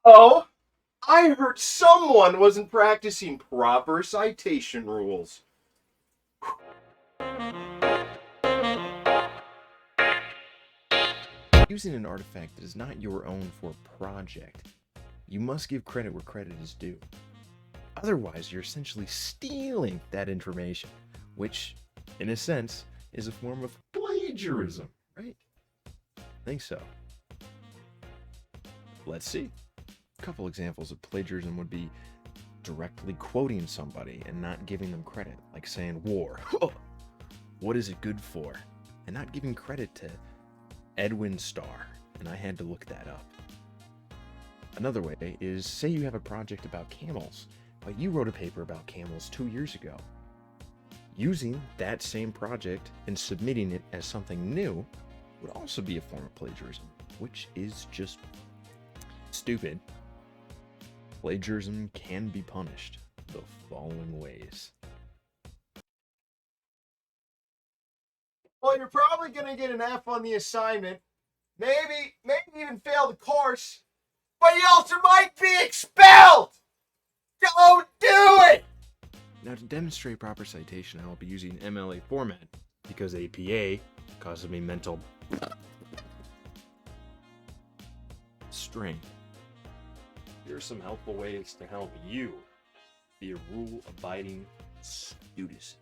Oh, I heard someone wasn't practicing proper citation rules. Using an artifact that is not your own for a project, you must give credit where credit is due. Otherwise, you're essentially stealing that information, which, in a sense, is a form of plagiarism, right? I think so. Let's see. A couple examples of plagiarism would be directly quoting somebody and not giving them credit, like saying war. What is it good for? And not giving credit to Edwin Starr, and I had to look that up. Another way is, say you have a project about camels, but you wrote a paper about camels 2 years ago. Using that same project and submitting it as something new would also be a form of plagiarism, which is just stupid. Plagiarism can be punished the following ways. Well, you're probably going to get an F on the assignment, maybe even fail the course, but you also might be expelled! Don't do it! Now, to demonstrate proper citation, I will be using MLA format, because APA causes me mental strain. Here are some helpful ways to help you be a rule-abiding student.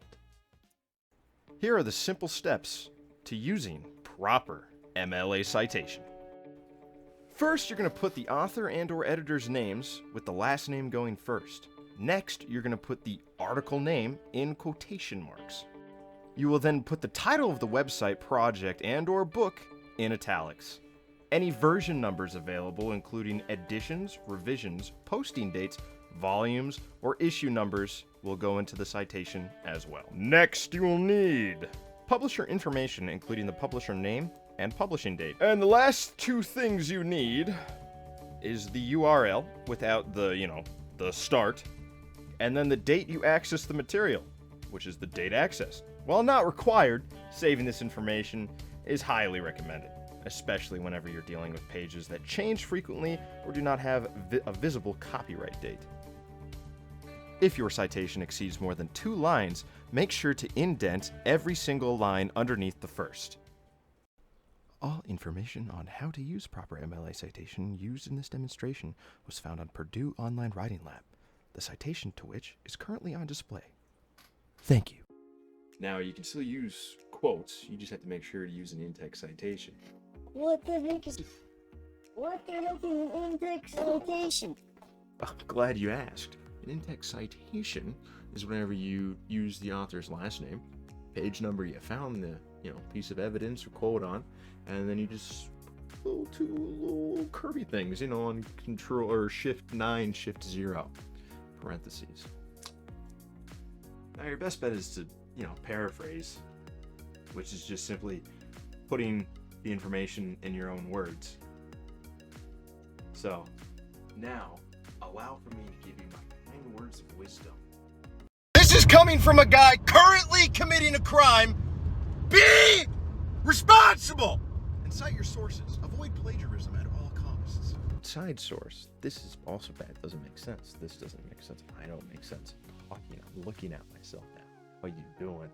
Here are the simple steps to using proper MLA citation. First, you're going to put the author and/or editor's names with the last name going first. Next, you're going to put the article name in quotation marks. You will then put the title of the website, project, and/or book in italics. Any version numbers available, including editions, revisions, posting dates, volumes, or issue numbers, will go into the citation as well. Next, you will need publisher information, including the publisher name and publishing date. And the last two things you need is the URL without the, the start, and then the date you access the material, which is the date accessed. While not required, saving this information is highly recommended, especially whenever you're dealing with pages that change frequently or do not have a visible copyright date. If your citation exceeds more than 2 lines, make sure to indent every single line underneath the first. All information on how to use proper MLA citation used in this demonstration was found on Purdue Online Writing Lab, the citation to which is currently on display. Thank you. Now, you can still use quotes, you just have to make sure to use an in-text citation. What the heck is an in-text citation? I'm glad you asked. An in-text citation is whenever you use the author's last name, page number you found the piece of evidence or quote on, and then you just two little curvy things, on Control or Shift 9, Shift 0, parentheses. Now your best bet is to paraphrase, which is just simply putting the information in your own words. So now allow for me to give you my kind words of wisdom. This is coming from a guy currently committing a crime. Be responsible! And cite your sources. Avoid plagiarism at all costs. Side source. This is also bad. Doesn't make sense. This doesn't make sense. I don't make sense. I'm looking at myself now. What are you doing?